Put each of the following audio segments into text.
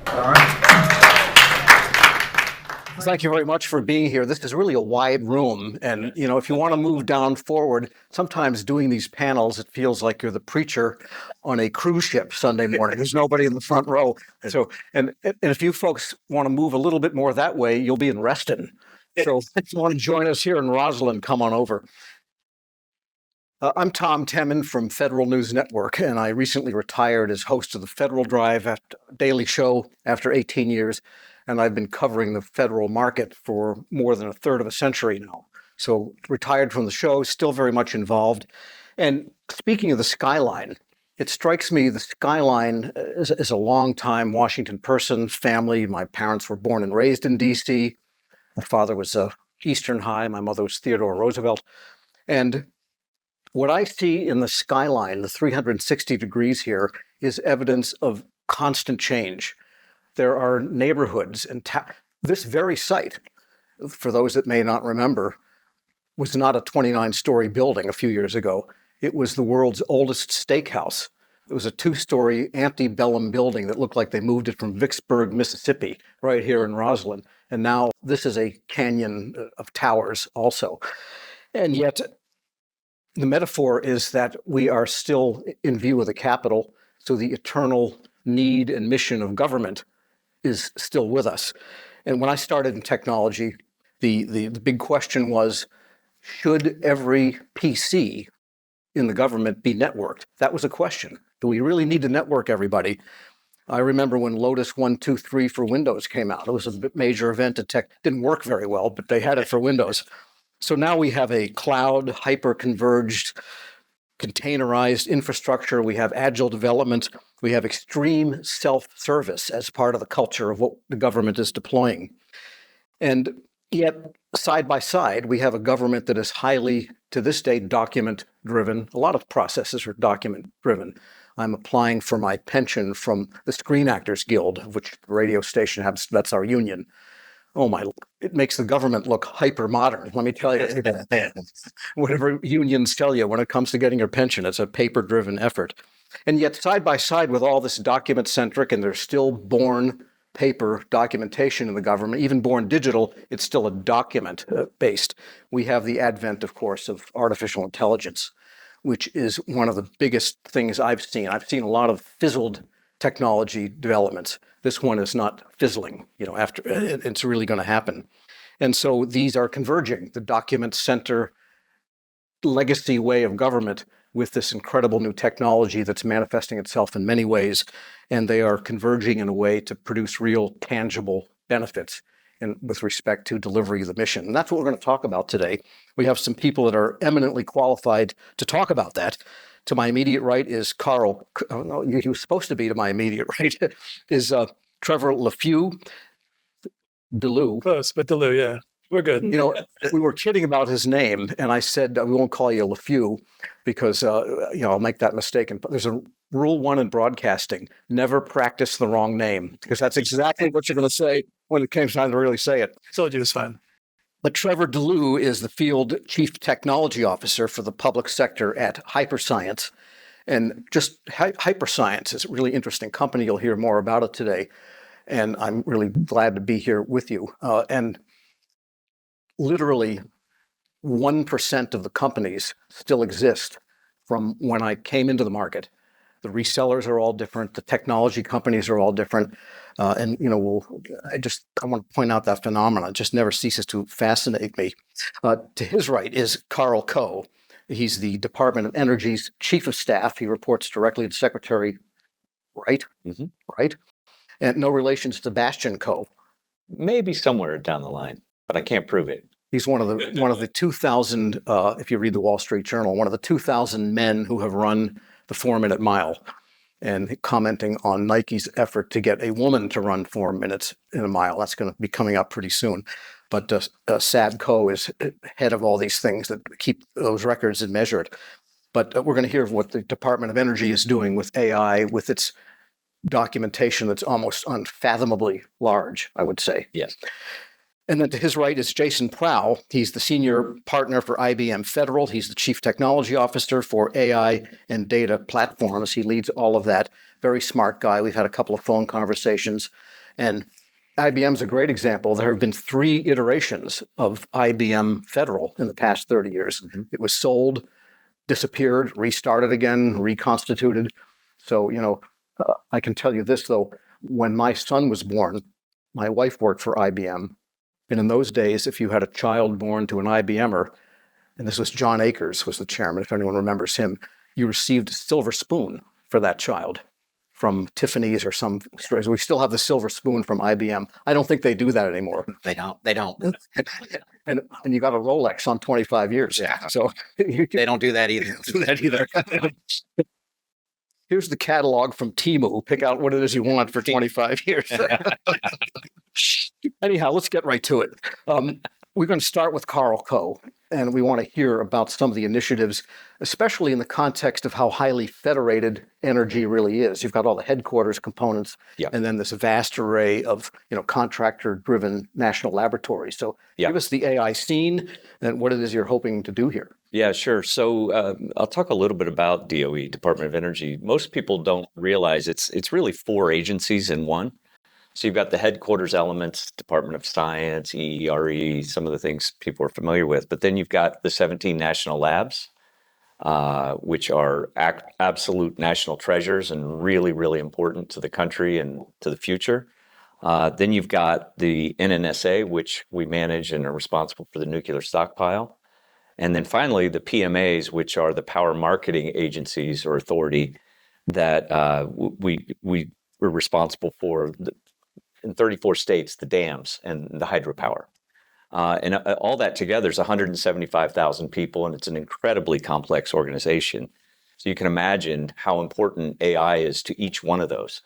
All right. Thank you very much for being here. This is really a wide room. And, if you want to move down forward, sometimes doing these panels, it feels like you're the preacher on a cruise ship Sunday morning. There's nobody in the front row. So, and if you folks want to move a little bit more that way, you'll be in Reston. So if you want to join us here in Roslyn, come on over. I'm Tom Temin from Federal News Network, and I recently retired as host of the Federal Drive Daily Show after 18 years, and I've been covering the federal market for more than a third of a century now. So retired from the show, still very much involved. And speaking of the skyline, it strikes me the skyline is a long-time Washington person, family. My parents were born and raised in D.C. My father was Eastern High, my mother was Theodore Roosevelt. And what I see in the skyline, the 360 degrees here, is evidence of constant change. There are neighborhoods, and this very site, for those that may not remember, was not a 29-story building a few years ago. It was the world's oldest steakhouse. It was a 2-story antebellum building that looked like they moved it from Vicksburg, Mississippi, right here in Roslyn. And now this is a canyon of towers also. And yet, the metaphor is that we are still in view of the Capitol, so the eternal need and mission of government is still with us. And when I started in technology, the big question was, should every PC in the government be networked? That was a question. Do we really need to network everybody? I remember when Lotus 123 for Windows came out. It was a major event at tech. Didn't work very well, but they had it for Windows. So now we have a cloud, hyper-converged, containerized infrastructure. We have agile development. We have extreme self-service as part of the culture of what the government is deploying. And yet, side by side, we have a government that is highly, to this day, document-driven. A lot of processes are document-driven. I'm applying for my pension from the Screen Actors Guild, of which the radio station has, that's our union. It makes the government look hyper modern. Let me tell you, whatever unions tell you when it comes to getting your pension, it's a paper driven effort. And yet side by side with all this document centric, and there's still born paper documentation in the government, even born digital, it's still a document based. We have the advent, of course, of artificial intelligence, which is one of the biggest things I've seen. I've seen a lot of fizzled technology developments. This one is not fizzling, after it's really going to happen. And so these are converging, the document center legacy way of government with this incredible new technology that's manifesting itself in many ways. And they are converging in a way to produce real tangible benefits with respect to delivery of the mission. And that's what we're going to talk about today. We have some people that are eminently qualified to talk about that. To my immediate right is Carl. Oh, no, he was supposed to be to my immediate right is Trevor Delew. Close, but Delew, yeah. We're good. We were kidding about his name, and I said, we won't call you LeFew because, I'll make that mistake. And there's a rule 1 in broadcasting, never practice the wrong name, because that's exactly what you're going to say when it comes time to really say it. Told you it was fine. But Trevor Delew is the field chief technology officer for the public sector at Hyperscience. And just Hyperscience is a really interesting company. You'll hear more about it today. And I'm really glad to be here with you. And literally 1% of the companies still exist from when I came into the market. The resellers are all different. The technology companies are all different. I want to point out that phenomenon. It just never ceases to fascinate me. To his right is Carl Coe. He's the Department of Energy's chief of staff. He reports directly to Secretary Wright, right? And no relation to Sebastian Coe. Maybe somewhere down the line, but I can't prove it. He's one of the 2,000, if you read the Wall Street Journal, one of the 2,000 men who have run the 4-minute mile, and commenting on Nike's effort to get a woman to run 4 minutes in a mile. That's going to be coming up pretty soon. But Sab Coe is head of all these things that keep those records and measure it. But we're going to hear what the Department of Energy is doing with AI, with its documentation that's almost unfathomably large, I would say. Yes. And then to his right is Jason Prow. He's the senior partner for IBM Federal. He's the chief technology officer for AI and data platforms. He leads all of that. Very smart guy. We've had a couple of phone conversations. And IBM's a great example. There have been 3 iterations of IBM Federal in the past 30 years. Mm-hmm. It was sold, disappeared, restarted again, reconstituted. So, I can tell you this, though. When my son was born, my wife worked for IBM. And in those days, if you had a child born to an IBMer, and this was John Akers was the chairman, if anyone remembers him, you received a silver spoon for that child from Tiffany's or some stores. We still have the silver spoon from IBM. I don't think they do that anymore. They don't. And you got a Rolex on 25 years. Yeah. So They don't do that either. Here's the catalog from Temu. Pick out what it is you want for 25 years. Anyhow, let's get right to it. We're going to start with Carl Coe, and we want to hear about some of the initiatives, especially in the context of how highly federated energy really is. You've got all the headquarters components, and then this vast array of contractor-driven national laboratories. So give us the AI scene and what it is you're hoping to do here. Yeah, sure. So I'll talk a little bit about DOE, Department of Energy. Most people don't realize it's really 4 agencies in one. So you've got the headquarters elements, Department of Science, EERE, some of the things people are familiar with. But then you've got the 17 national labs, which are absolute national treasures and really, really important to the country and to the future. Then you've got the NNSA, which we manage and are responsible for the nuclear stockpile. And then finally, the PMAs, which are the power marketing agencies or authority that we're responsible for in 34 states, the dams and the hydropower. And all that together is 175,000 people, and it's an incredibly complex organization. So you can imagine how important AI is to each one of those,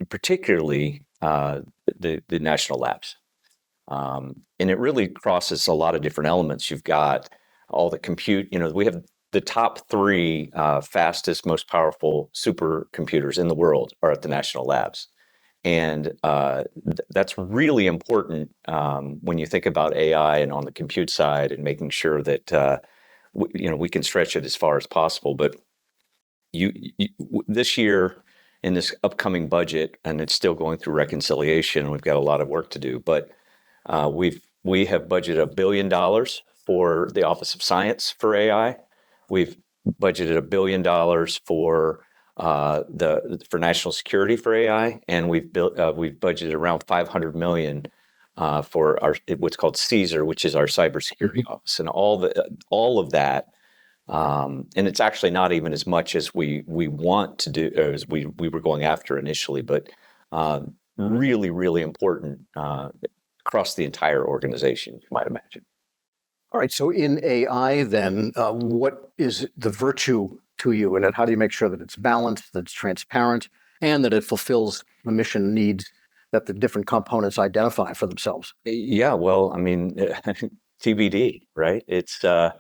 particularly the national labs. And it really crosses a lot of different elements. You've got all the compute, we have the top 3 fastest, most powerful supercomputers in the world are at the national labs. And that's really important when you think about AI and on the compute side and making sure that, we can stretch it as far as possible. But this year in this upcoming budget, and it's still going through reconciliation, we've got a lot of work to do, but we have budgeted $1 billion for the Office of Science for AI. We've budgeted $1 billion for for national security for AI, and we've budgeted around $500 million for what's called CSER, which is our cybersecurity office, and all of that. And it's actually not even as much as we want to do, as we were going after initially, but really, really important across the entire organization, you might imagine. All right. So in AI, then, what is the virtue to you in it? How do you make sure that it's balanced, that it's transparent, and that it fulfills the mission needs that the different components identify for themselves? Yeah. Well, I mean, TBD, right? It's so.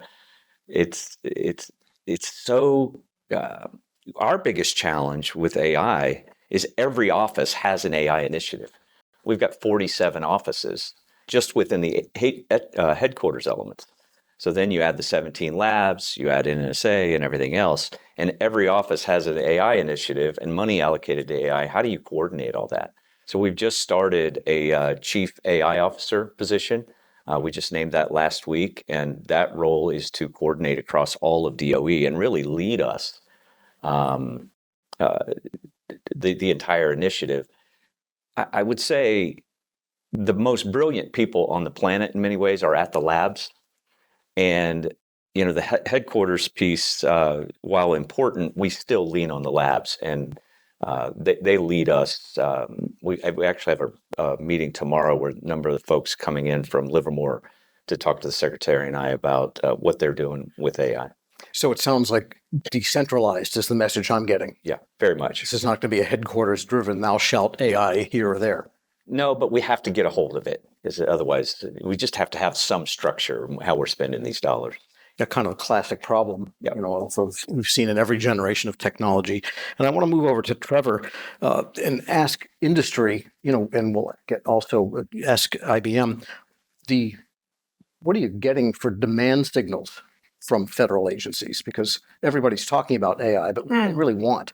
Our biggest challenge with AI is every office has an AI initiative. We've got 47 offices just within the headquarters elements. So then you add the 17 labs, you add NSA and everything else, and every office has an AI initiative and money allocated to AI. How do you coordinate all that? So we've just started a chief AI officer position. We just named that last week, and that role is to coordinate across all of DOE and really lead us, the entire initiative. I would say the most brilliant people on the planet in many ways are at the labs. And, the headquarters piece, while important, we still lean on the labs, and they lead us. We actually have a meeting tomorrow where a number of the folks coming in from Livermore to talk to the secretary and I about what they're doing with AI. So it sounds like decentralized is the message I'm getting. Yeah, very much. This is not going to be a headquarters-driven, thou shalt AI here or there. No, but we have to get a hold of it. Otherwise, we just have to have some structure in how we're spending these dollars. a kind of a classic problem, Yep. also we've seen in every generation of technology. And I want to move over to Trevor and ask industry, and we'll also ask IBM, what are you getting for demand signals from federal agencies? Because everybody's talking about AI, but what do they really want?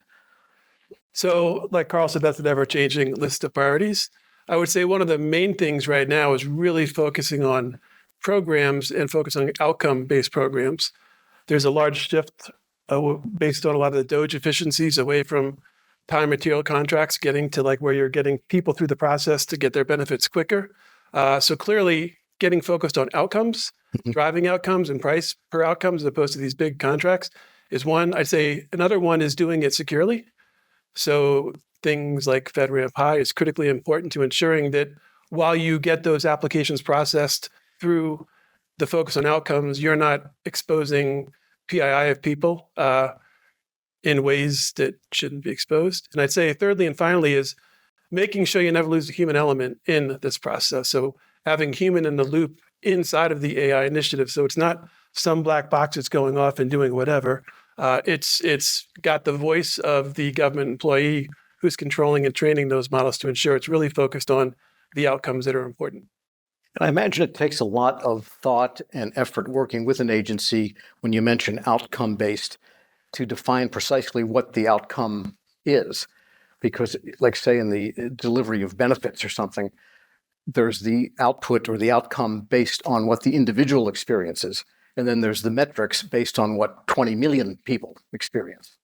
So, like Carl said, that's an ever-changing list of priorities. I would say one of the main things right now is really focusing on programs and focus on outcome-based programs. There's a large shift based on a lot of the DOGE efficiencies away from time material contracts, getting to like where you're getting people through the process to get their benefits quicker. So clearly getting focused on outcomes, driving outcomes and price per outcomes as opposed to these big contracts is one. I'd say another one is doing it securely. So things like FedRAMP High is critically important to ensuring that while you get those applications processed through the focus on outcomes, you're not exposing PII of people in ways that shouldn't be exposed. And I'd say thirdly and finally is making sure you never lose the human element in this process. So having human in the loop inside of the AI initiative. So it's not some black box that's going off and doing whatever. It's got the voice of the government employee who's controlling and training those models to ensure it's really focused on the outcomes that are important. I imagine it takes a lot of thought and effort working with an agency when you mention outcome-based to define precisely what the outcome is. Because, like say in the delivery of benefits or something, there's the output or the outcome based on what the individual experiences. And then there's the metrics based on what 20 million people experience.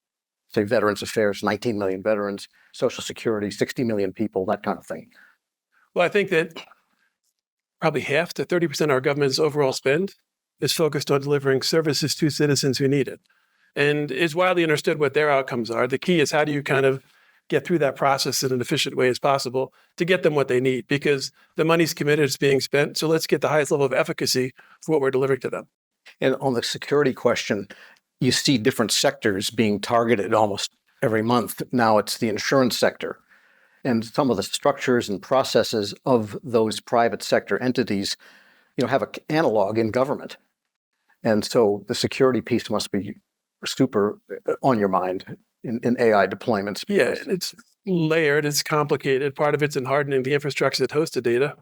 Say Veterans Affairs, 19 million veterans, Social Security, 60 million people, that kind of thing. Well, I think that probably half to 30% of our government's overall spend is focused on delivering services to citizens who need it. And it's widely understood what their outcomes are. The key is how do you kind of get through that process in an efficient way as possible to get them what they need, because the money's committed, it's being spent. So let's get the highest level of efficacy for what we're delivering to them. And on the security question, you see different sectors being targeted almost every month. Now it's the insurance sector. And some of the structures and processes of those private sector entities, have an analog in government. And so the security piece must be super on your mind in AI deployments. Yeah, it's layered, it's complicated. Part of it's in hardening the infrastructure that hosts the data.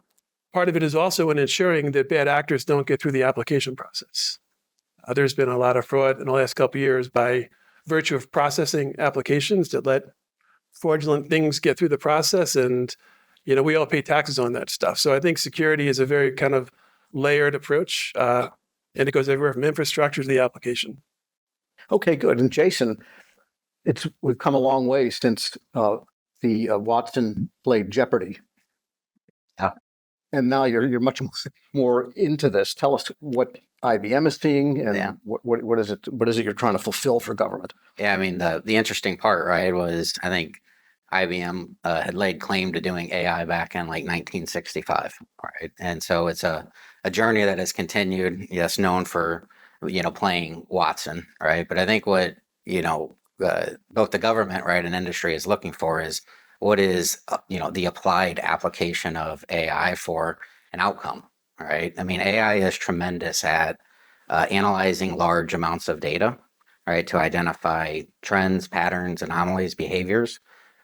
Part of it is also in ensuring that bad actors don't get through the application process. There's been a lot of fraud in the last couple of years by virtue of processing applications that let fraudulent things get through the process. And, we all pay taxes on that stuff. So I think security is a very kind of layered approach. And it goes everywhere from infrastructure to the application. Okay, good. And Jason, we've come a long way since the Watson played Jeopardy. Yeah. And now you're much more into this. Tell us what IBM is seeing and what is it you're trying to fulfill for government? Yeah, I mean, the interesting part, right, was I think IBM had laid claim to doing AI back in like 1965, right? And so it's a journey that has continued, yes, known for, playing Watson, right? But I think what, both the government, right, and industry is looking for is what is, the applied application of AI for an outcome, right? I mean, AI is tremendous at analyzing large amounts of data, right, to identify trends, patterns, anomalies, behaviors,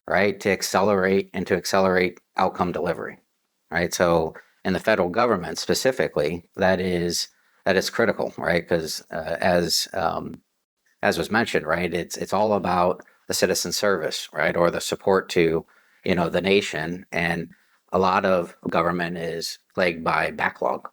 right, to accelerate outcome delivery, right? So in the federal government specifically, that is critical, right? Because as was mentioned, right, it's all about the citizen service, right, or the support to, the nation. And a lot of government is plagued by backlog,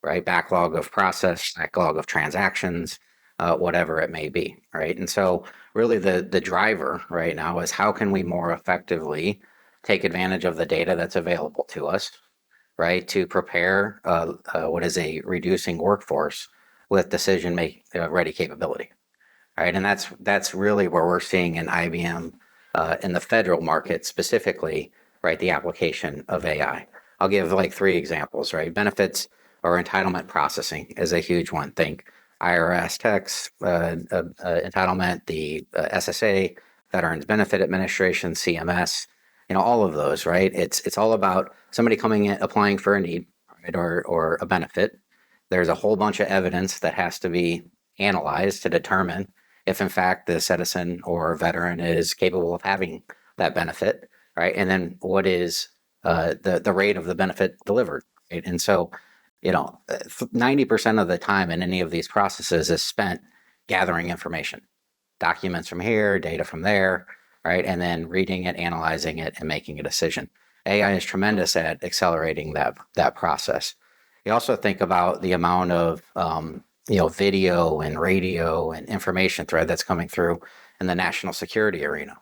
right? Backlog of process, backlog of transactions, whatever it may be, right? And so really the driver right now is how can we more effectively take advantage of the data that's available to us, right, to prepare what is a reducing workforce with decision-making ready capability, right? And that's really where we're seeing in IBM in the federal market specifically, right, the application of AI. I'll give like 3 examples, right? Benefits or entitlement processing is a huge one. Think IRS tax entitlement, the SSA, Veterans Benefit Administration, CMS, all of those, right? It's all about somebody coming in, applying for a need, right, or a benefit, there's a whole bunch of evidence that has to be analyzed to determine if in fact the citizen or veteran is capable of having that benefit, right? And then what is the rate of the benefit delivered, right? And so, 90% of the time in any of these processes is spent gathering information, documents from here, data from there, right? And then reading it, analyzing it, and making a decision. AI is tremendous at accelerating that process. You also think about the amount of video and radio and information thread that's coming through in the national security arena,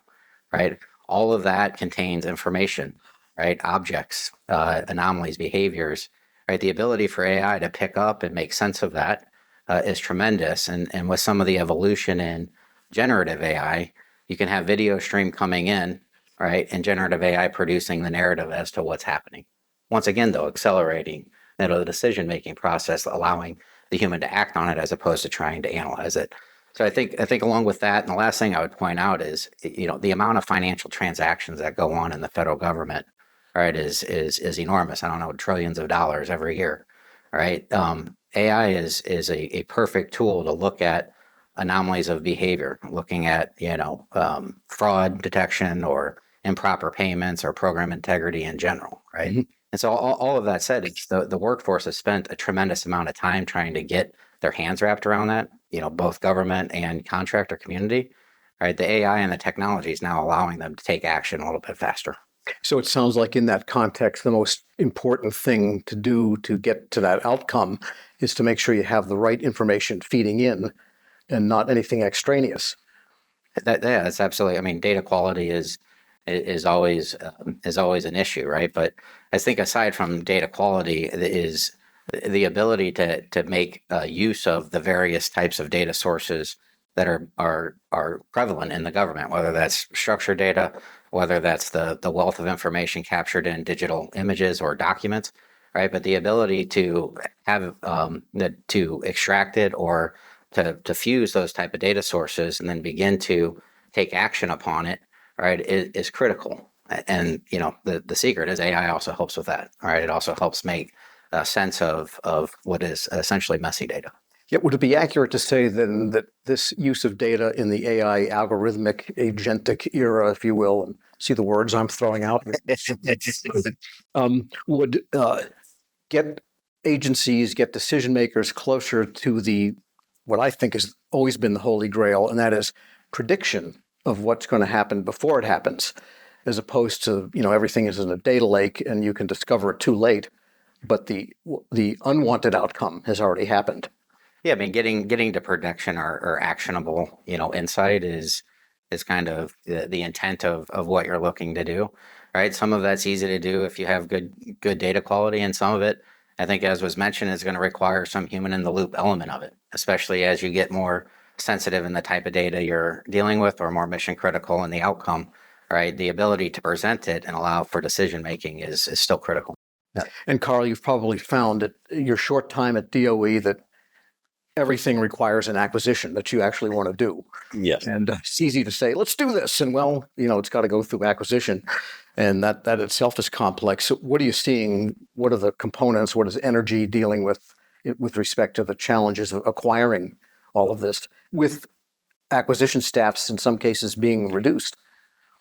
right? All of that contains information, right? Objects, anomalies, behaviors, right? The ability for AI to pick up and make sense of that is tremendous. And with some of the evolution in generative AI, you can have video stream coming in, right? And generative AI producing the narrative as to what's happening. Once again, though, accelerating the decision-making process, allowing the human to act on it as opposed to trying to analyze it. So I think along with that, and the last thing I would point out is, the amount of financial transactions that go on in the federal government, right, is enormous. I don't know, trillions of dollars every year, right? AI is a perfect tool to look at anomalies of behavior, looking at fraud detection or improper payments or program integrity in general, right? Mm-hmm. And so all of that said, it's the workforce has spent a tremendous amount of time trying to get their hands wrapped around that, both government and contractor community, right? The AI and the technology is now allowing them to take action a little bit faster. So it sounds like in that context, the most important thing to do to get to that outcome is to make sure you have the right information feeding in and not anything extraneous. That's absolutely. I mean, data quality is always an issue, right? But I think aside from data quality is the ability to make use of the various types of data sources that are prevalent in the government, whether that's structured data, whether that's the wealth of information captured in digital images or documents, right? But the ability to have to extract it or to fuse those type of data sources and then begin to take action upon it, right, is critical. And the secret is AI also helps with that. Right, it also helps make a sense of what is essentially messy data. Yet, would it be accurate to say then that this use of data in the AI algorithmic agentic era, if you will, and see the words I'm throwing out, would get agencies, get decision makers closer to what I think has always been the holy grail, and that is prediction of what's going to happen before it happens, as opposed to, everything is in a data lake and you can discover it too late, but the unwanted outcome has already happened. Yeah, I mean, getting to prediction or actionable, insight is kind of the intent of what you're looking to do, right? Some of that's easy to do if you have good data quality, and some of it, I think, as was mentioned, is going to require some human in the loop element of it, especially as you get more sensitive in the type of data you're dealing with or more mission critical in the outcome, right? The ability to present it and allow for decision making is still critical. Yeah. And Carl, you've probably found at your short time at DOE that everything requires an acquisition that you actually want to do. Yes. And it's easy to say, let's do this. And well, it's got to go through acquisition. And that itself is complex. So what are you seeing? What are the components? What is energy dealing with respect to the challenges of acquiring all of this with acquisition staffs in some cases being reduced?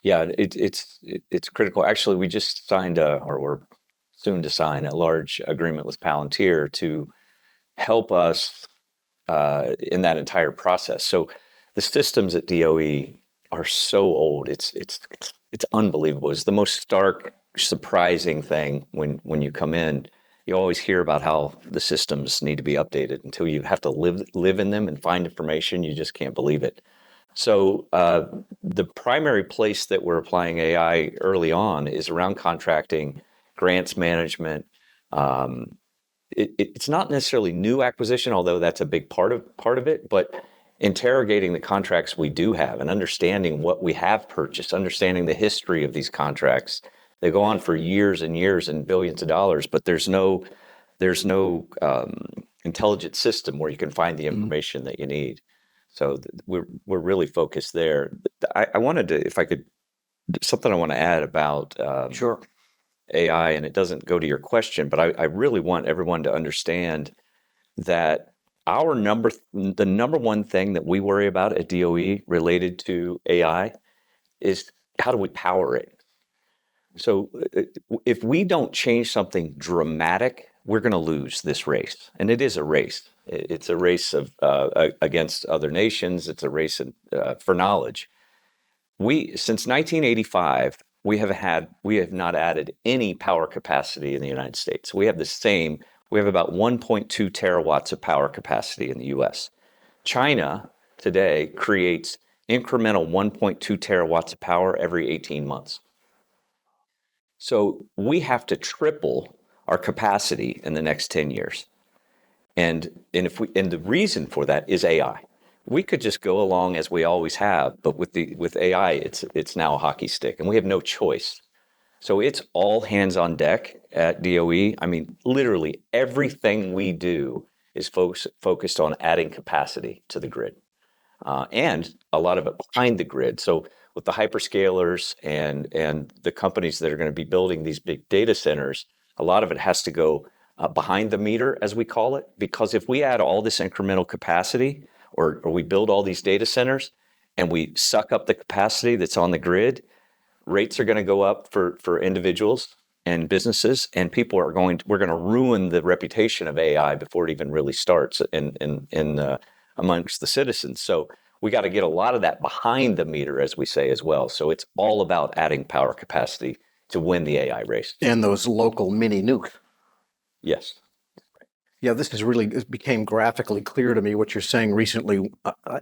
Yeah, it's critical. Actually, we just signed or we're soon to sign a large agreement with Palantir to help us in that entire process. So the systems at DOE are so old. It's unbelievable. It's the most stark, surprising thing when you come in. You always hear about how the systems need to be updated. Until you have to live in them and find information, you just can't believe it. So the primary place that we're applying AI early on is around contracting, grants management. It's not necessarily new acquisition, although that's a big part of it, but interrogating the contracts we do have and understanding what we have purchased, understanding the history of these contracts. They go on for years and years and billions of dollars, but there's no intelligent system where you can find the information that you need. So we're really focused there. I wanted to, if I could, something I want to add about Sure. AI, and it doesn't go to your question, but I really want everyone to understand that the number one thing that we worry about at DOE related to AI is how do we power it? So if we don't change something dramatic, we're going to lose this race. And it is a race. It's a race of against other nations. It's a race for knowledge. Since 1985, we have not added any power capacity in the United States. We have about 1.2 terawatts of power capacity in the US. China today creates incremental 1.2 terawatts of power every 18 months. So we have to triple our capacity in the next 10 years. And the reason for that is AI. We could just go along as we always have, but with AI, it's now a hockey stick, and we have no choice. So it's all hands on deck at DOE. I mean, literally everything we do is focused on adding capacity to the grid, and a lot of it behind the grid. So with the hyperscalers and the companies that are going to be building these big data centers, a lot of it has to go behind the meter, as we call it, because if we add all this incremental capacity, or we build all these data centers and we suck up the capacity that's on the grid, rates are going to go up for individuals and businesses, and we're going to ruin the reputation of AI before it even really starts amongst the citizens. So we got to get a lot of that behind the meter, as we say, as well. So it's all about adding power capacity to win the AI race. And those local mini nukes. Yes. Yeah, it became graphically clear to me what you're saying recently.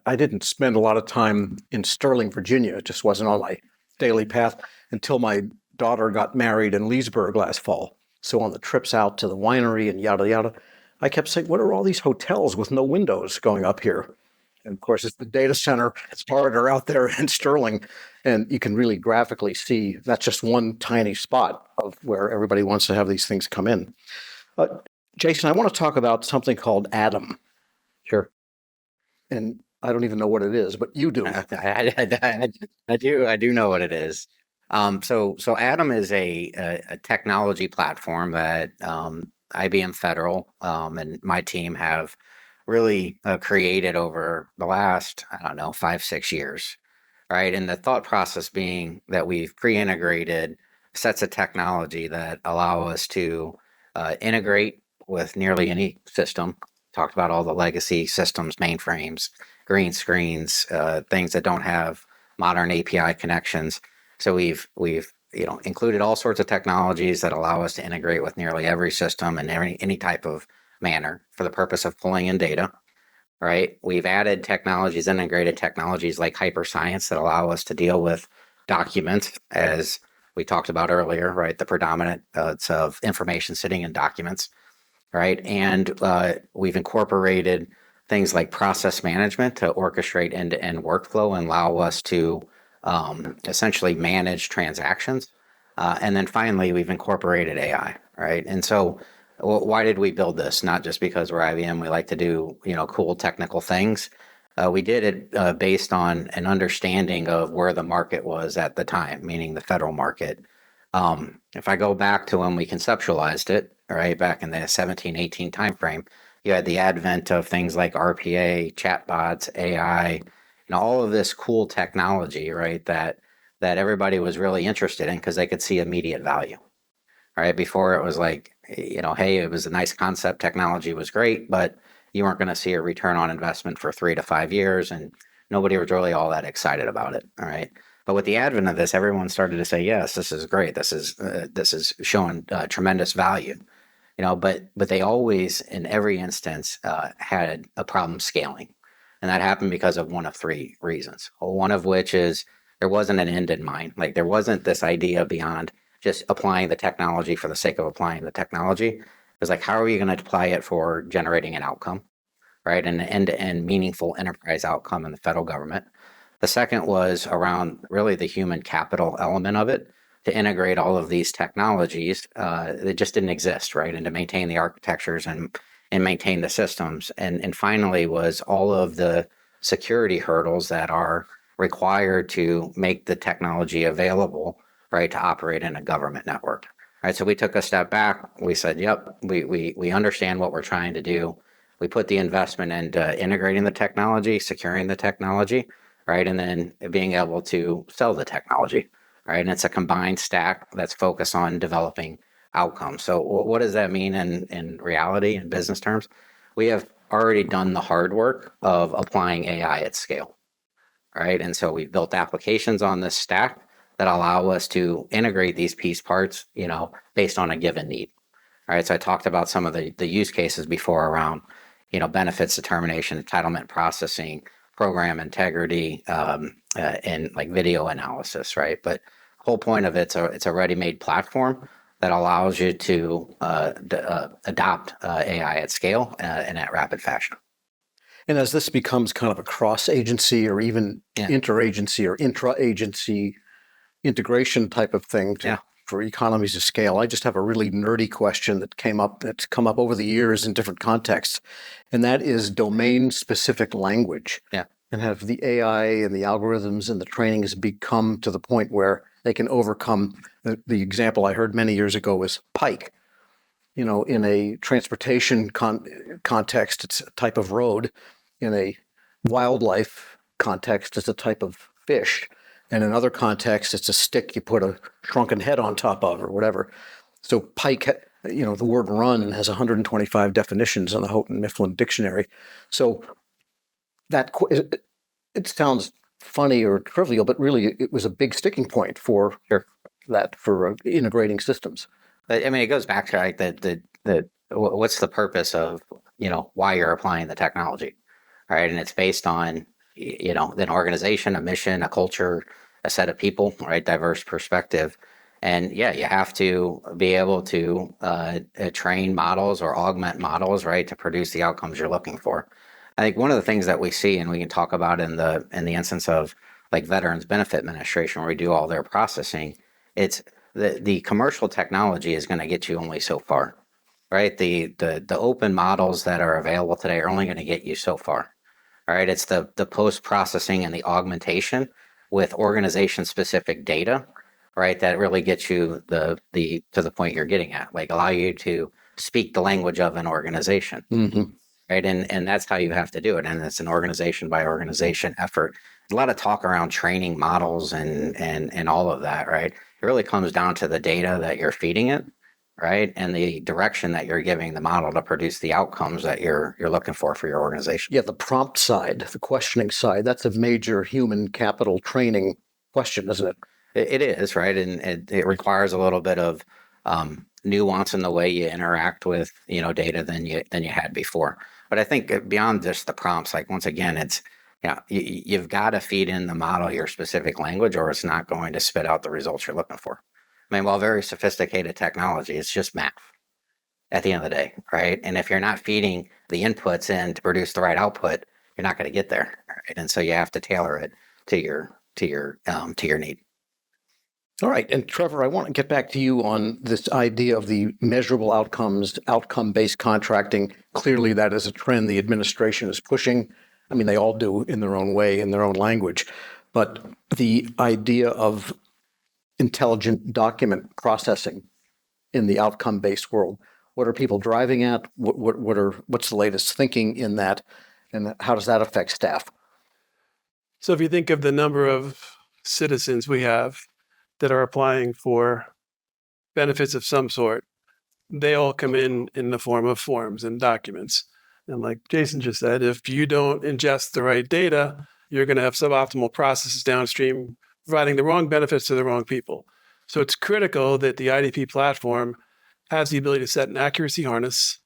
I didn't spend a lot of time in Sterling, Virginia. It just wasn't on my daily path until my daughter got married in Leesburg last fall. So on the trips out to the winery and yada, yada, I kept saying, what are all these hotels with no windows going up here? And of course, it's the data center. It's harder out there in Sterling. And you can really graphically see that's just one tiny spot of where everybody wants to have these things come in. Jason, I want to talk about something called Atom. Sure. And I don't even know what it is, but you do. I do know what it is. So Atom is a technology platform that IBM Federal and my team have really created over the last, 5-6 years, right? And the thought process being that we've pre-integrated sets of technology that allow us to integrate with nearly any system. Talked about all the legacy systems, mainframes, green screens, things that don't have modern API connections. So we've included all sorts of technologies that allow us to integrate with nearly every system in any type of manner for the purpose of pulling in data. Right? We've added technologies, integrated technologies like Hyperscience that allow us to deal with documents, as we talked about earlier. Right? The predominant of information sitting in documents. Right? And we've incorporated things like process management to orchestrate end-to-end workflow and allow us to essentially manage transactions. And then finally, we've incorporated AI, right? And so why did we build this? Not just because we're IBM, we like to do, cool technical things. We did it based on an understanding of where the market was at the time, meaning the federal market. If I go back to when we conceptualized it, right, back in the 17-18 timeframe, you had the advent of things like RPA, chatbots, AI, all of this cool technology, right, that everybody was really interested in because they could see immediate value. Right? Before it was like, hey, it was a nice concept, technology was great, but you weren't going to see a return on investment for 3 to 5 years, and nobody was really all that excited about it. All right. But with the advent of this, everyone started to say, yes, this is great. This is showing tremendous value. But they always, in every instance, had a problem scaling. And that happened because of one of 3 reasons. One of which is there wasn't an end in mind. Like there wasn't this idea beyond just applying the technology for the sake of applying the technology. It was like, how are you going to apply it for generating an outcome, right? An end-to-end meaningful enterprise outcome in the federal government. The second was around really the human capital element of it, to integrate all of these technologies that just didn't exist, right? And to maintain the architectures and maintain the systems. And finally was all of the security hurdles that are required to make the technology available, right, to operate in a government network. Right. So we took a step back. We said, yep, we understand what we're trying to do. We put the investment into integrating the technology, securing the technology, right? And then being able to sell the technology, right? And it's a combined stack that's focused on developing outcomes. So what does that mean in reality, in business terms? We have already done the hard work of applying AI at scale, right? And so we've built applications on this stack that allow us to integrate these piece parts, based on a given need. All right. So I talked about some of the use cases before around, benefits determination, entitlement processing, program integrity, and like video analysis, right? But whole point of it's a ready-made platform that allows you to adopt AI at scale and at rapid fashion. And as this becomes kind of a cross-agency or even Yeah. interagency or intra-agency integration type of thing for economies of scale, I just have a really nerdy question that's come up over the years in different contexts, and that is domain-specific language. Yeah. And have the AI and the algorithms and the training has become to the point where they can overcome the example I heard many years ago was pike. In a transportation context, it's a type of road. In a wildlife context, it's a type of fish. And in other contexts, it's a stick you put a shrunken head on top of or whatever. So pike, the word run has 125 definitions in the Houghton Mifflin Dictionary. So that it sounds funny or trivial, but really it was a big sticking point for integrating systems. I mean, it goes back to like what's the purpose of why you're applying the technology, right? And it's based on an organization, a mission, a culture, a set of people, right? Diverse perspective, and you have to be able to train models or augment models, right, to produce the outcomes you're looking for. I think one of the things that we see, and we can talk about in the instance of like Veterans Benefit Administration, where we do all their processing, it's the commercial technology is going to get you only so far, right? The open models that are available today are only going to get you so far. All right, it's the post processing and the augmentation with organization specific data, right? That really gets you to the point you're getting at, like allow you to speak the language of an organization. Mm-hmm. Right. And that's how you have to do it. And it's an organization by organization effort. A lot of talk around training models and all of that, right? It really comes down to the data that you're feeding it, right? And the direction that you're giving the model to produce the outcomes that you're looking for your organization. Yeah, the prompt side, the questioning side, that's a major human capital training question, isn't it? It is, right? And it requires a little bit of nuance in the way you interact with data than you had before. But I think beyond just the prompts, like once again, it's you've got to feed in the model your specific language, or it's not going to spit out the results you're looking for. I mean, while very sophisticated technology, it's just math at the end of the day, right? And if you're not feeding the inputs in to produce the right output, you're not going to get there, right? And so you have to tailor it to your need. All right. And Trevor, I want to get back to you on this idea of the measurable outcomes, outcome-based contracting. Clearly, that is a trend the administration is pushing. I mean, they all do in their own way, in their own language. But the idea of intelligent document processing in the outcome-based world, what are people driving at? What's the latest thinking in that? And how does that affect staff? So if you think of the number of citizens we have that are applying for benefits of some sort, they all come in the form of forms and documents. And like Jason just said, if you don't ingest the right data, you're going to have suboptimal processes downstream, providing the wrong benefits to the wrong people. So it's critical that the IDP platform has the ability to set an accuracy harness,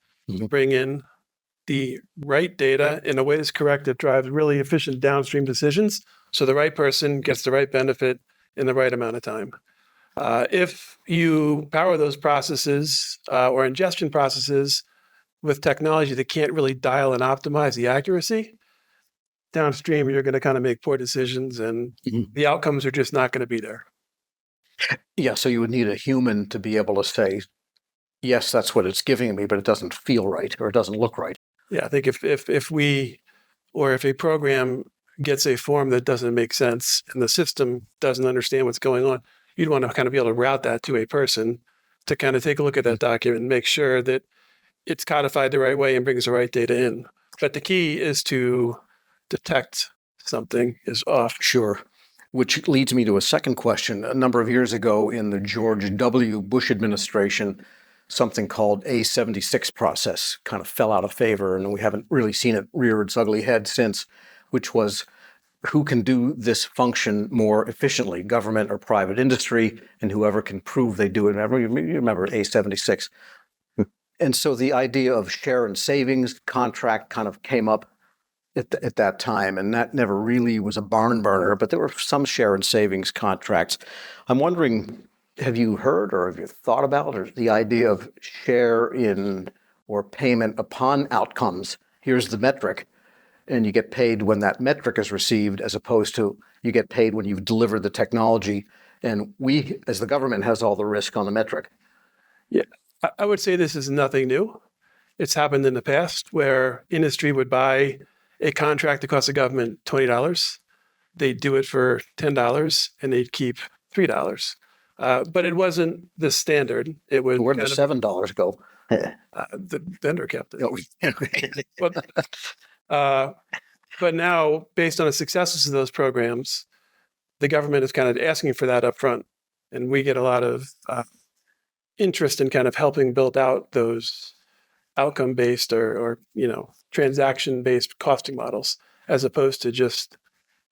bring in the right data in a way that's correct that drives really efficient downstream decisions, so the right person gets the right benefit in the right amount of time. If you power those processes or ingestion processes with technology that can't really dial and optimize the accuracy, downstream you're going to kind of make poor decisions and the outcomes are just not going to be there. Yeah, so you would need a human to be able to say, yes, that's what it's giving me, but it doesn't feel right or it doesn't look right. Yeah, I think if a program gets a form that doesn't make sense and the system doesn't understand what's going on, you'd want to kind of be able to route that to a person to kind of take a look at that document and make sure that it's codified the right way and brings the right data in. But the key is to detect something is off. Sure. Which leads me to a second question. A number of years ago in the George W. Bush administration, something called A76 process kind of fell out of favor, and we haven't really seen it rear its ugly head since, which was who can do this function more efficiently, government or private industry, and whoever can prove they do it. You remember A76. And so the idea of share and savings contract kind of came up at that time, and that never really was a barn burner, but there were some share and savings contracts. I'm wondering, have you heard or have you thought about or the idea of share in or payment upon outcomes? Here's the metric, and you get paid when that metric is received, as opposed to you get paid when you've delivered the technology, and we, as the government, has all the risk on the metric. Yeah, I would say this is nothing new. It's happened in the past where industry would buy a contract that costs the government $20. They'd do it for $10 and they'd keep $3. But it wasn't the standard. It was Where did the $7 go? The vendor kept it. Oh, But now, based on the successes of those programs, the government is kind of asking for that up front. And we get a lot of interest in kind of helping build out those outcome-based or transaction-based costing models, as opposed to just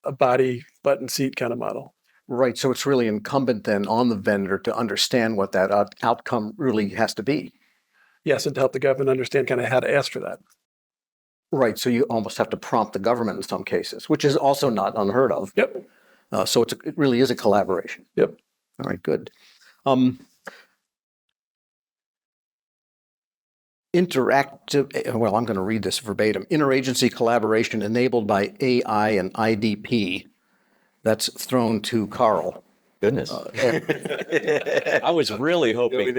a body, butt, and seat kind of model. Right. So it's really incumbent then on the vendor to understand what that outcome really has to be. Yes, and to help the government understand kind of how to ask for that. Right. So you almost have to prompt the government in some cases, which is also not unheard of. Yep. So it really is a collaboration. Yep. All right, good. Interactive, well, I'm going to read this verbatim. Interagency collaboration enabled by AI and IDP. That's thrown to Carl. Goodness. I was really hoping.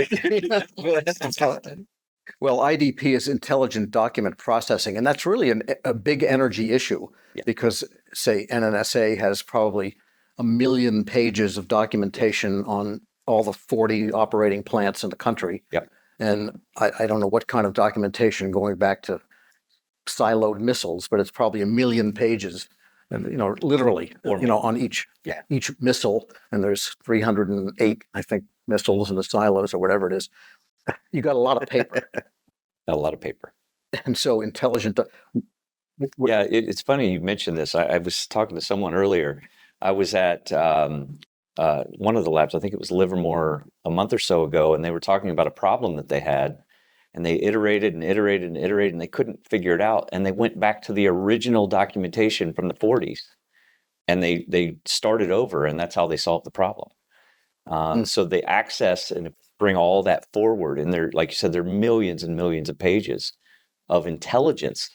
Well, IDP is intelligent document processing, and that's really a big energy issue because, say, NNSA has probably 1 million pages of documentation on all the 40 operating plants in the country. Yep. And I don't know what kind of documentation going back to siloed missiles, but it's probably 1 million pages, and literally, on each missile. And there's 308, I think, missiles in the silos or whatever it is. You got a lot of paper. A lot of paper. And so intelligent. Yeah, it's funny you mentioned this. I was talking to someone earlier. I was at one of the labs, I think it was Livermore, a month or so ago, and they were talking about a problem that they had, and they iterated and iterated and iterated, and they couldn't figure it out. And they went back to the original documentation from the 40s, and they started over, and that's how they solved the problem. So they access and bring all that forward, and there, like you said, there are millions and millions of pages of intelligence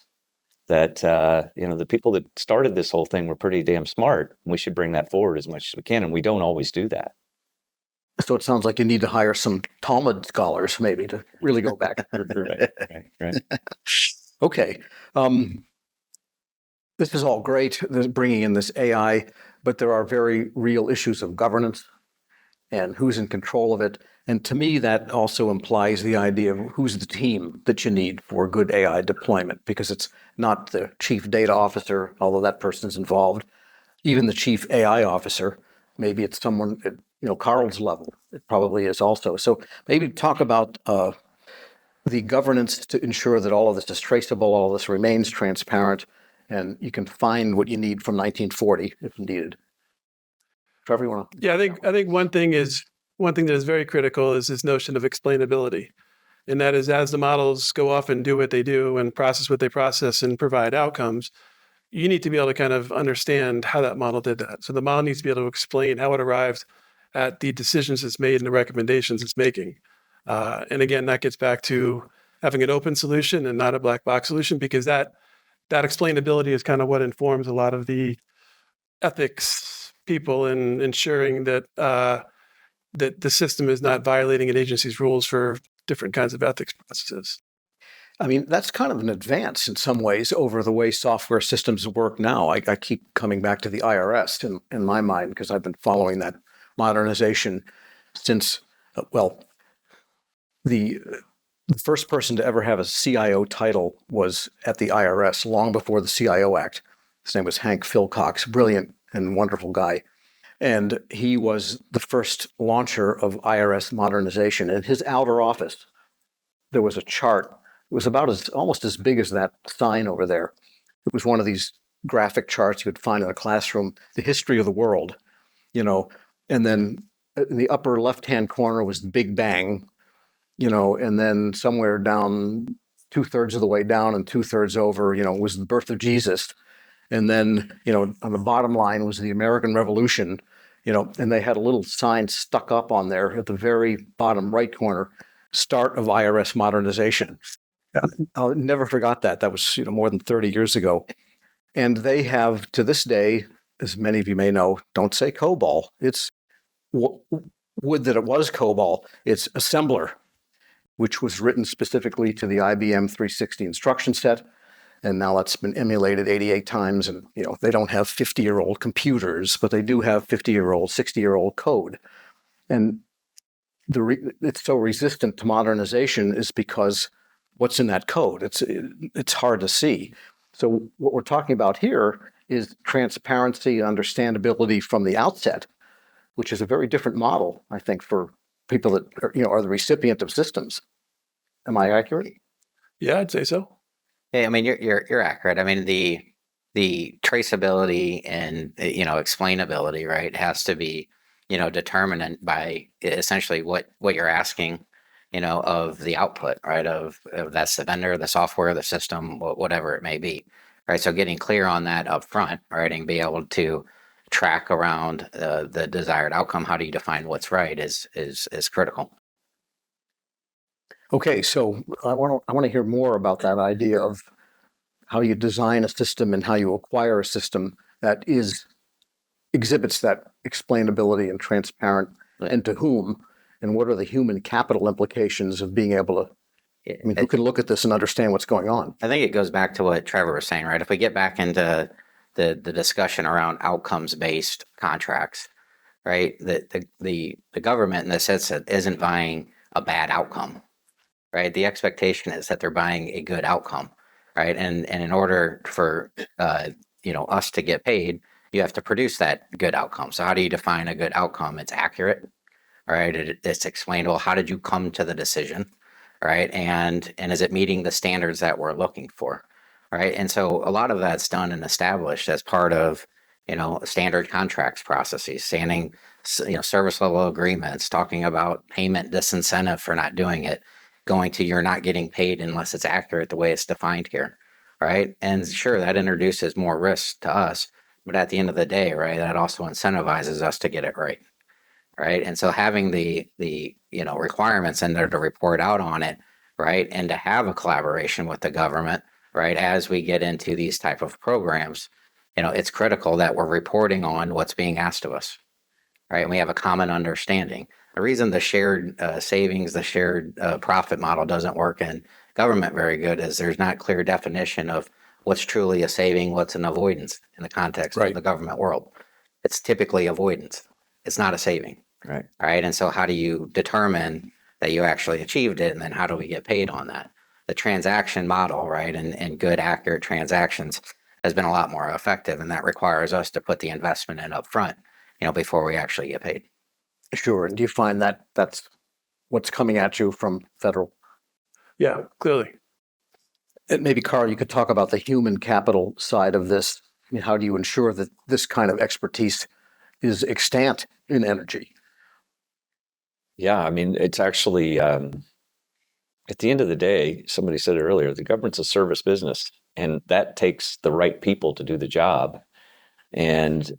that the people that started this whole thing were pretty damn smart. We should bring that forward as much as we can, and we don't always do that. So it sounds like you need to hire some Talmud scholars maybe to really go back. Right. Okay. This is all great, bringing in this AI, but there are very real issues of governance and who's in control of it. And to me, that also implies the idea of who's the team that you need for good AI deployment, because it's not the chief data officer, although that person's involved, even the chief AI officer. Maybe it's someone at Carl's level. It probably is also. So maybe talk about the governance to ensure that all of this is traceable, all of this remains transparent, and you can find what you need from 1940 if needed. Trevor, you want to? Yeah, I think one thing that is very critical is this notion of explainability. And that is, as the models go off and do what they do and process what they process and provide outcomes, you need to be able to kind of understand how that model did that. So the model needs to be able to explain how it arrived at the decisions it's made and the recommendations it's making. And again, that gets back to having an open solution and not a black box solution, because that explainability is kind of what informs a lot of the ethics people in ensuring that that the system is not violating an agency's rules for different kinds of ethics processes. I mean, that's kind of an advance in some ways over the way software systems work now. I keep coming back to the IRS in my mind, because I've been following that modernization since, the The first person to ever have a CIO title was at the IRS long before the CIO Act. His name was Hank Philcox, brilliant and wonderful guy. And he was the first launcher of IRS modernization. In his outer office, there was a chart. It was about almost as big as that sign over there. It was one of these graphic charts you would find in a classroom, the history of the world, and then in the upper left-hand corner was the Big Bang, and then somewhere down 2/3 of the way down and 2/3 over, was the birth of Jesus. And then, on the bottom line was the American Revolution, and they had a little sign stuck up on there at the very bottom right corner, start of IRS modernization. I'll never forgot that. That was, more than 30 years ago. And they have, to this day, as many of you may know, don't say COBOL. It's would that it was COBOL. It's assembler, which was written specifically to the IBM 360 instruction set. And now that's been emulated 88 times. And, they don't have 50-year-old computers, but they do have 50-year-old, 60-year-old code. And it's so resistant to modernization is because what's in that code? It's hard to see. So what we're talking about here is transparency and understandability from the outset, which is a very different model, I think, for people that are the recipient of systems. Am I accurate? Yeah, I'd say so. Yeah, I mean, you're accurate. I mean, the traceability and explainability, right, has to be determined by essentially what you're asking, of the output, right, of that's the vendor, the software, the system, whatever it may be, right. So getting clear on that up front, right, and be able to track around the desired outcome. How do you define what's right is critical. Okay, so I want to hear more about that idea of how you design a system and how you acquire a system that exhibits that explainability and transparent, and to whom, and what are the human capital implications of being able to. I mean, who can look at this and understand what's going on? I think it goes back to what Trevor was saying, right? If we get back into the discussion around outcomes-based contracts, right? The government in this instance isn't buying a bad outcome, right? The expectation is that they're buying a good outcome, right? And in order for us to get paid, you have to produce that good outcome. So how do you define a good outcome? It's accurate, right? It's explainable. How did you come to the decision, right? And is it meeting the standards that we're looking for, right? And so a lot of that's done and established as part of standard contracts processes, standing service level agreements, talking about payment disincentive for not doing it, going to you're not getting paid unless it's accurate the way it's defined here, right? And sure, that introduces more risk to us, but at the end of the day, right, that also incentivizes us to get it right, right? And so having the requirements in there to report out on it, right, and to have a collaboration with the government, right, as we get into these type of programs, it's critical that we're reporting on what's being asked of us, right? And we have a common understanding. The reason the shared savings, the shared profit model doesn't work in government very good is there's not clear definition of what's truly a saving, what's an avoidance in the context of the government world. It's typically avoidance. It's not a saving. Right. Right. And so how do you determine that you actually achieved it? And then how do we get paid on that? The transaction model, right, and good, accurate transactions has been a lot more effective. And that requires us to put the investment in up front, before we actually get paid. Sure. And do you find that that's what's coming at you from federal? Yeah, clearly. And maybe, Carl, you could talk about the human capital side of this. I mean, how do you ensure that this kind of expertise is extant in energy? Yeah, I mean, it's actually, at the end of the day, somebody said it earlier, the government's a service business, and that takes the right people to do the job. And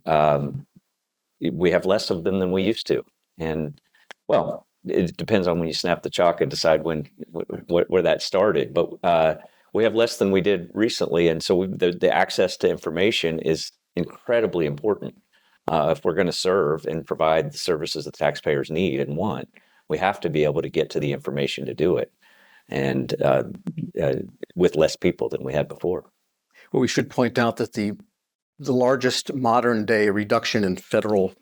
we have less of them than we used to. And, well, it depends on when you snap the chalk and decide where that started. But we have less than we did recently. And so the access to information is incredibly important. If we're going to serve and provide the services that taxpayers need and want, we have to be able to get to the information to do it, and with less people than we had before. Well, we should point out that the largest modern day reduction in federal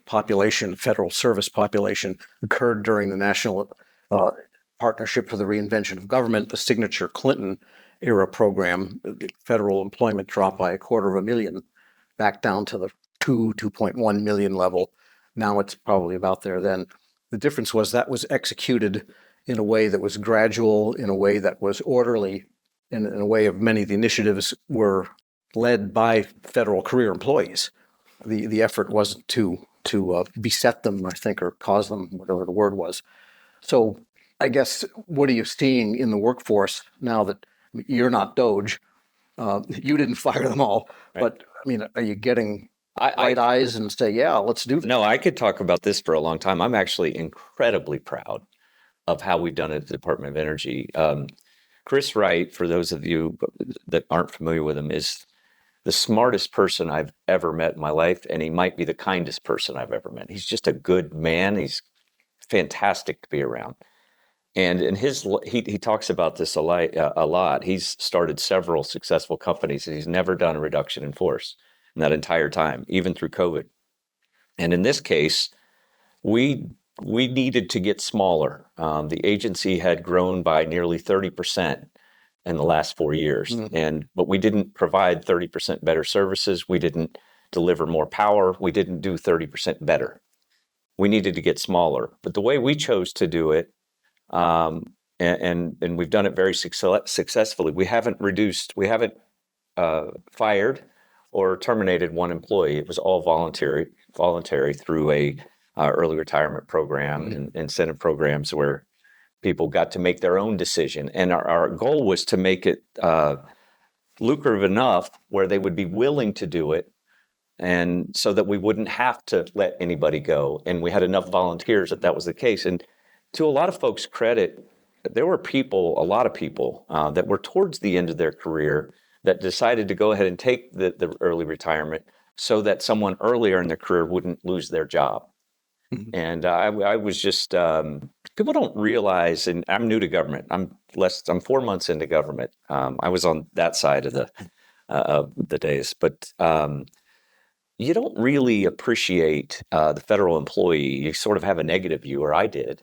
service population occurred during the national Partnership for the Reinvention of Government, the signature Clinton era program, the federal employment dropped by 250,000 back down to the 2.1 million level. Now it's probably about there then. The difference was that was executed in a way that was gradual, in a way that was orderly, and in a way of many of the initiatives were led by federal career employees. The effort wasn't to beset them, I think, or cause them, whatever the word was. So I guess, what are you seeing in the workforce now that you're not Doge? You didn't fire them all, Right. but I mean, are you getting I bright eyes and say, yeah, let's do this? No, I could talk about this for a long time. I'm actually incredibly proud of how we've done it at the Department of Energy. Chris Wright, for those of you that aren't familiar with him, is the smartest person I've ever met in my life, and he might be the kindest person I've ever met. He's just a good man. He's fantastic to be around. And in he talks about this a lot. He's started several successful companies, and he's never done a reduction in force in that entire time, even through COVID. And in this case, we needed to get smaller. The agency had grown by nearly 30% in the last 4 years, but we didn't provide 30% better services. We didn't deliver more power. We didn't do 30% better. We needed to get smaller. But the way we chose to do it, and we've done it very successfully. We haven't fired or terminated one employee. It was all voluntary through a early retirement program and incentive programs where people got to make their own decision. And our goal was to make it lucrative enough where they would be willing to do it, and so that we wouldn't have to let anybody go. And we had enough volunteers that was the case. And to a lot of folks' credit, there were a lot of people that were towards the end of their career that decided to go ahead and take the early retirement so that someone earlier in their career wouldn't lose their job. Mm-hmm. And I was just, people don't realize, and I'm new to government. I'm 4 months into government. I was on that side of the days, but you don't really appreciate the federal employee. You sort of have a negative view, or I did.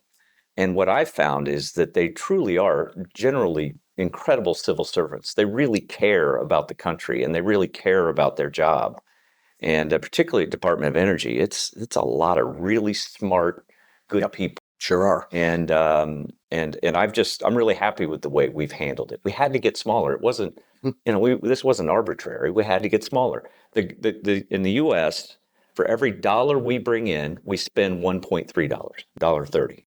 And what I found is that they truly are generally incredible civil servants. They really care about the country, and they really care about their job. And particularly at Department of Energy, it's a lot of really smart, good people. Sure are. And I'm really happy with the way we've handled it. We had to get smaller. It wasn't, this wasn't arbitrary. We had to get smaller. In the U.S., for every dollar we bring in, we spend $1.3, $1.30.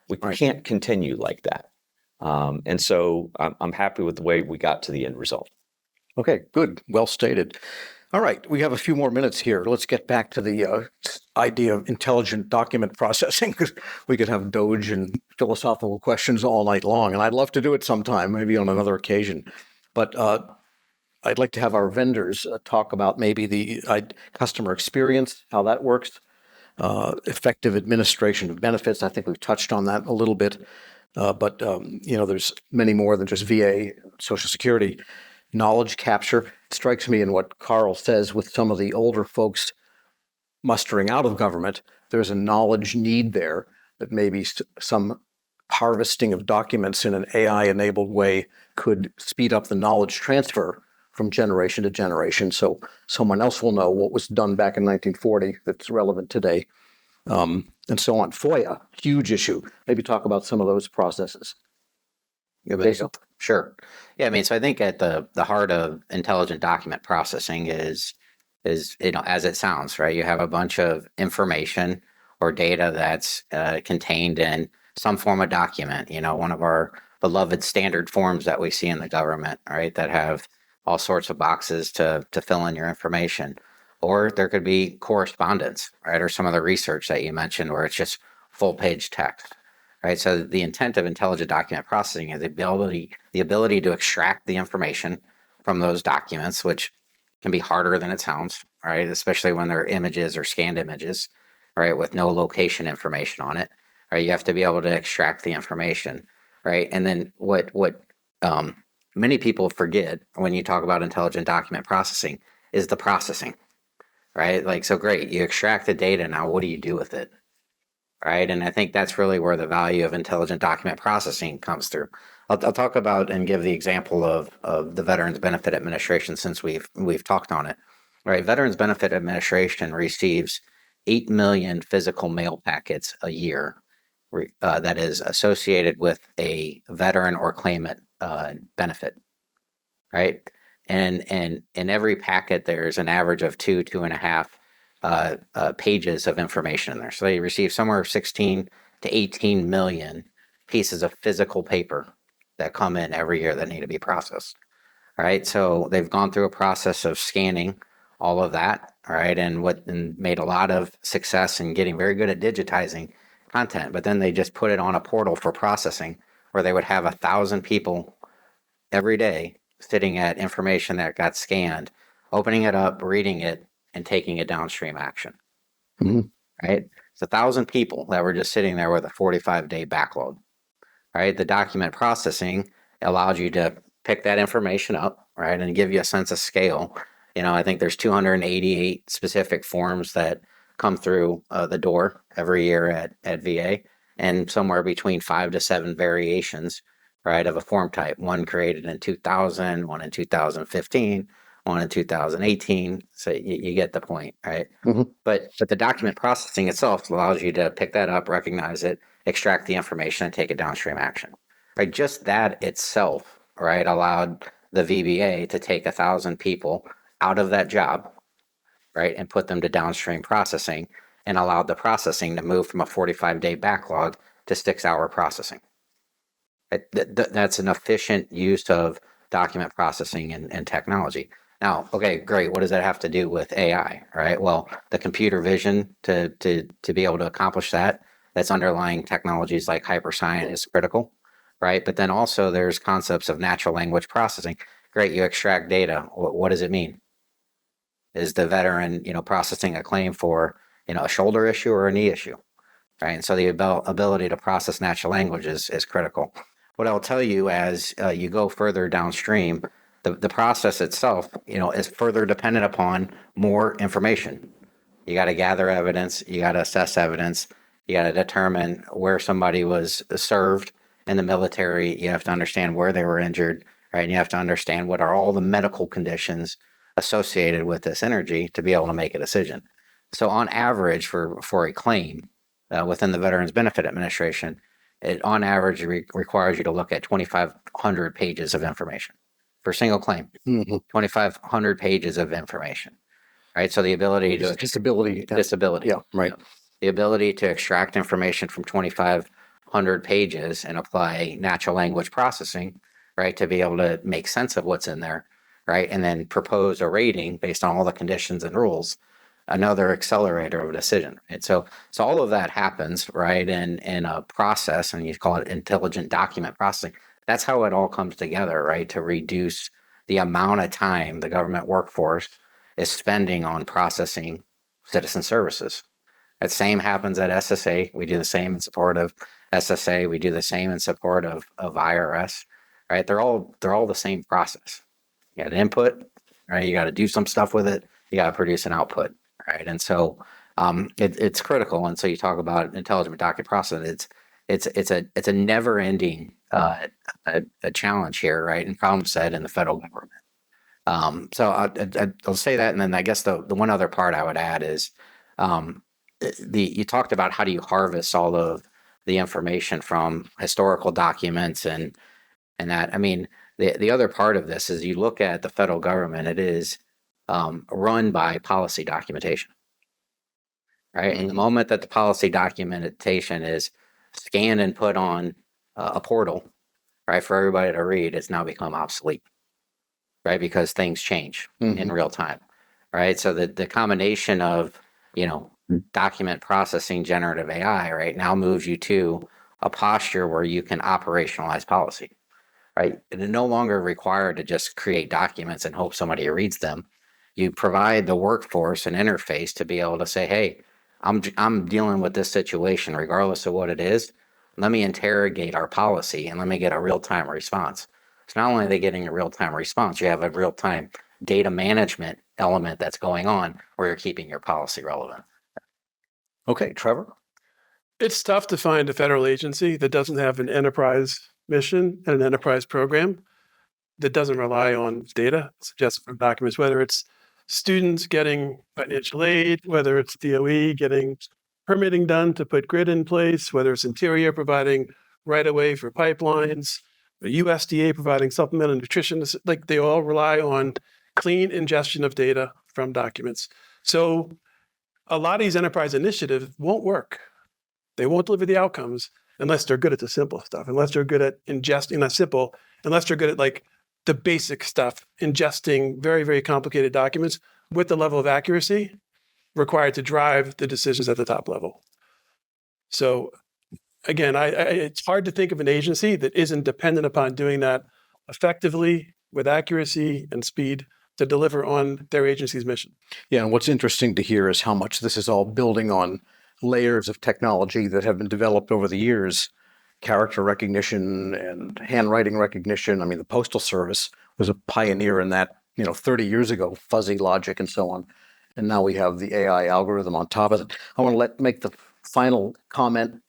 We can't continue like that. And so I'm happy with the way we got to the end result. Okay, good. Well stated. All right, we have a few more minutes here. Let's get back to the idea of intelligent document processing, because we could have Doge and philosophical questions all night long, and I'd love to do it sometime, maybe on another occasion. But I'd like to have our vendors talk about maybe the customer experience, how that works, effective administration of benefits. I think we've touched on that a little bit, but there's many more than just VA, Social Security. Knowledge capture. It strikes me in what Carl says with some of the older folks mustering out of government, there's a knowledge need there that maybe some harvesting of documents in an AI-enabled way could speed up the knowledge transfer from generation to generation, so someone else will know what was done back in 1940 that's relevant today, and so on. FOIA, huge issue. Maybe talk about some of those processes. Sure. Yeah, I mean, so I think at the heart of intelligent document processing is as it sounds, right? You have a bunch of information or data that's contained in some form of document, one of our beloved standard forms that we see in the government, right? That have all sorts of boxes to fill in your information. Or there could be correspondence, right? Or some of the research that you mentioned where it's just full page text. Right, so the intent of intelligent document processing is the ability to extract the information from those documents, which can be harder than it sounds, right? Especially when they're images or scanned images, right, with no location information on it. Right, you have to be able to extract the information, right? And then what many people forget when you talk about intelligent document processing is the processing, right? Like, so great, you extract the data. Now, what do you do with it? right? And I think that's really where the value of intelligent document processing comes through. I'll talk about and give the example of the Veterans Benefit Administration since we've talked on it. Right, Veterans Benefit Administration receives 8 million physical mail packets a year that is associated with a veteran or claimant benefit, right? And in every packet, there's an average of 2.5 pages of information in there. So they receive somewhere 16 to 18 million pieces of physical paper that come in every year that need to be processed. Right. So they've gone through a process of scanning all of that. All right. And made a lot of success in getting very good at digitizing content. But then they just put it on a portal for processing where they would have 1,000 people every day sitting at information that got scanned, opening it up, reading it, and taking a downstream action. Mhm. Right. It's 1,000 people that were just sitting there with a 45-day backlog. Right. The document processing allowed you to pick that information up, right, and give you a sense of scale. I think there's 288 specific forms that come through the door every year at VA, and somewhere between 5 to 7 variations, right, of a form type. One created in 2000, one in 2015, one in 2018. So you get the point, right? Mhm. But the document processing itself allows you to pick that up, recognize it, extract the information, and take a downstream action. Right? Just that itself, right, allowed the VBA to take 1,000 people out of that job, right, and put them to downstream processing, and allowed the processing to move from a 45-day backlog to 6-hour processing. That's an efficient use of document processing and technology. Now, okay, great. What does that have to do with AI, right? Well, the computer vision to be able to accomplish that's underlying technologies like Hyperscience is critical, right? But then also there's concepts of natural language processing. Great, you extract data. What does it mean? Is the veteran, processing a claim for, a shoulder issue or a knee issue, right? And so the ability to process natural language is critical. What I'll tell you as you go further downstream, the process itself, is further dependent upon more information. You got to gather evidence, you got to assess evidence, you got to determine where somebody was served in the military. You have to understand where they were injured, right? And you have to understand what are all the medical conditions associated with this energy to be able to make a decision. So on average for a claim within the Veterans Benefit Administration, it on average requires you to look at 2,500 pages of information for a single claim. Mhm. 2,500 pages of information, right? So the ability to Disability. disability, Yeah, right. the ability to extract information from 2,500 pages and apply natural language processing, right, to be able to make sense of what's in there, right, and then propose a rating based on all the conditions and rules. Another accelerator of a decision. And so all of that happens, right, in a process, and you call it intelligent document processing. That's how it all comes together, right, to reduce the amount of time the government workforce is spending on processing citizen services. That same happens at SSA. We do the same in support of SSA. We do the same in support of IRS, right? They're all the same process. You got an input, right? You got to do some stuff with it. You got to produce an output, right? And so it's critical. And so you talk about intelligent document processing. It's a never ending a challenge here, right? And problem set in the federal government. So I'll say that, and then I guess the one other part I would add is you talked about how do you harvest all of the information from historical documents and that. I mean, the other part of this is you look at the federal government; it is run by policy documentation, right? And the moment that the policy documentation is scanned and put on a portal, right, for everybody to read, it's now become obsolete, right? Because things change in real time, right? So the combination of, document processing, generative AI, right, now moves you to a posture where you can operationalize policy, right? It's no longer required to just create documents and hope somebody reads them. You provide the workforce an interface to be able to say, hey, I'm dealing with this situation regardless of what it is. Let me interrogate our policy and let me get a real-time response. So not only are they getting a real-time response, you have a real-time data management element that's going on where you're keeping your policy relevant. Okay, Trevor. It's tough to find a federal agency that doesn't have an enterprise mission and an enterprise program that doesn't rely on data suggested from documents, whether it's students getting financial aid, whether it's DOE getting permitting done to put grid in place, whether it's Interior providing right of way for pipelines, the USDA providing supplemental nutrition, like they all rely on clean ingestion of data from documents. So a lot of these enterprise initiatives won't work. They won't deliver the outcomes unless they're good at the simple stuff, unless they're good at ingesting, not simple, unless they're good at like the basic stuff, ingesting very, very complicated documents with the level of accuracy required to drive the decisions at the top level. So again, it's hard to think of an agency that isn't dependent upon doing that effectively with accuracy and speed to deliver on their agency's mission. Yeah, and what's interesting to hear is how much this is all building on layers of technology that have been developed over the years. Character recognition and handwriting recognition. I mean, the Postal Service was a pioneer in that, 30 years ago, fuzzy logic and so on. And now we have the AI algorithm on top of it. I want to make the final comment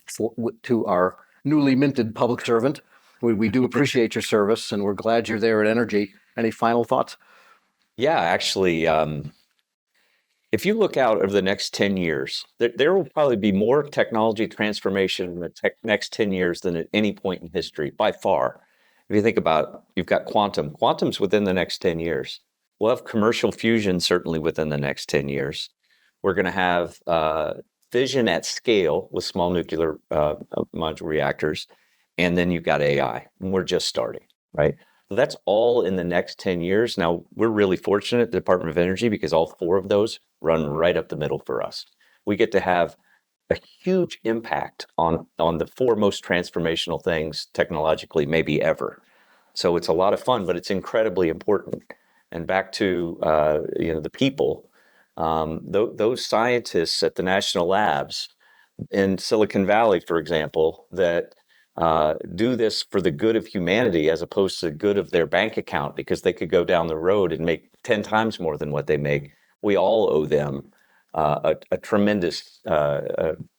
to our newly minted public servant. We do appreciate your service, and we're glad you're there at Energy. Any final thoughts? Yeah, actually, if you look out over the next 10 years, there will probably be more technology transformation in the next 10 years than at any point in history, by far. If you think about, you've got quantum's within the next 10 years. We'll have commercial fusion certainly within the next 10 years. We're going to have fission at scale with small nuclear module reactors. And then you've got AI, and we're just starting, right? So that's all in the next 10 years. Now, we're really fortunate at the Department of Energy because all four of those run right up the middle for us. We get to have a huge impact on the four most transformational things technologically, maybe ever. So it's a lot of fun, but it's incredibly important. And back to the people, those scientists at the national labs in Silicon Valley, for example, that do this for the good of humanity as opposed to the good of their bank account because they could go down the road and make 10 times more than what they make. We all owe them a tremendous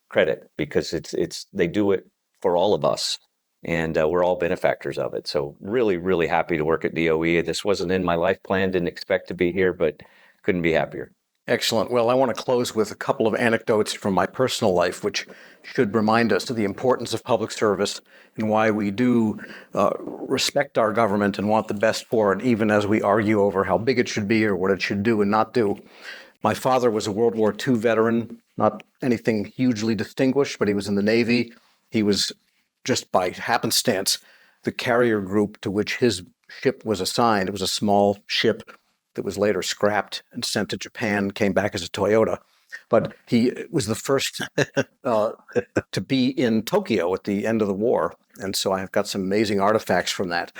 credit because they do it for all of us, and we're all benefactors of it. So really, really happy to work at DOE. This wasn't in my life plan, didn't expect to be here, but couldn't be happier. Excellent. Well, I want to close with a couple of anecdotes from my personal life, which should remind us of the importance of public service and why we do respect our government and want the best for it, even as we argue over how big it should be or what it should do and not do. My father was a World War II veteran, not anything hugely distinguished, but he was in the Navy. He was, just by happenstance, the carrier group to which his ship was assigned. It was a small ship that was later scrapped and sent to Japan, came back as a Toyota. But he was the first to be in Tokyo at the end of the war. And so I've got some amazing artifacts from that.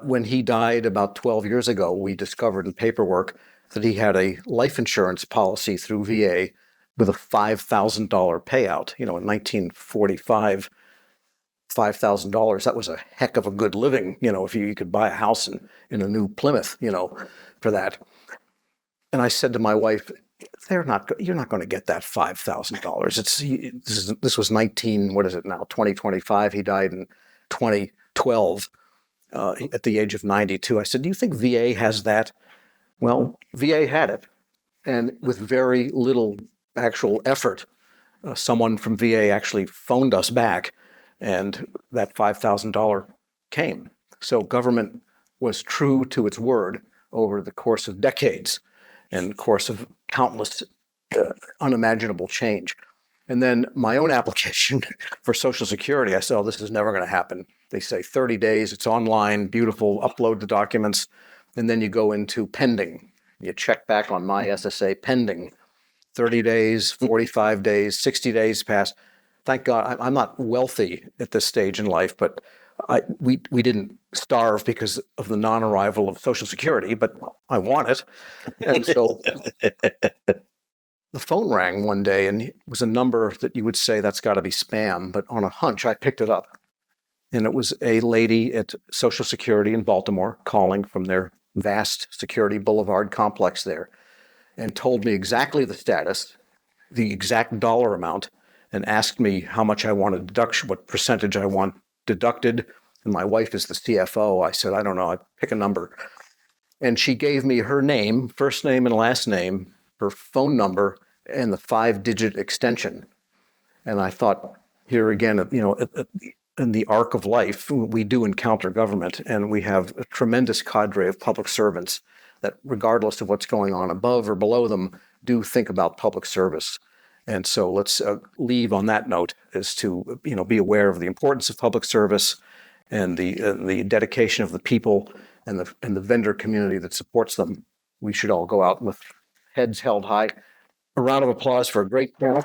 When he died about 12 years ago, we discovered in paperwork that he had a life insurance policy through VA with a $5,000 payout. In 1945, $5,000, that was a heck of a good living, if you could buy a house in a new Plymouth, for that. And I said to my wife, you're not going to get that $5,000. This was 2025. He died in 2012 at the age of 92. I said, do you think VA has that? Well, VA had it. And with very little actual effort, someone from VA actually phoned us back, and that $5,000 came. So government was true to its word over the course of decades and the course of countless unimaginable change. And then my own application for Social Security, I said, oh, this is never going to happen. They say 30 days, it's online, beautiful, upload the documents, and then you go into pending. You check back on my SSA, pending. 30 days, 45 days, 60 days pass. Thank God, I'm not wealthy at this stage in life, but we didn't starve because of the non-arrival of Social Security, but I want it. And so the phone rang one day, and it was a number that you would say that's got to be spam, but on a hunch, I picked it up. And it was a lady at Social Security in Baltimore calling from their vast Security Boulevard complex there and told me exactly the status, the exact dollar amount, and asked me how much I wanted deduction, what percentage I want deducted. And my wife is the CFO. I said, I don't know, I pick a number. And she gave me her name, first name and last name, her phone number, and the 5-digit extension. And I thought, here again, in the arc of life, we do encounter government, and we have a tremendous cadre of public servants that, regardless of what's going on above or below them, do think about public service. And so let's leave on that note, is to be aware of the importance of public service and the dedication of the people and the vendor community that supports them. We should all go out with heads held high. A round of applause for a great panel.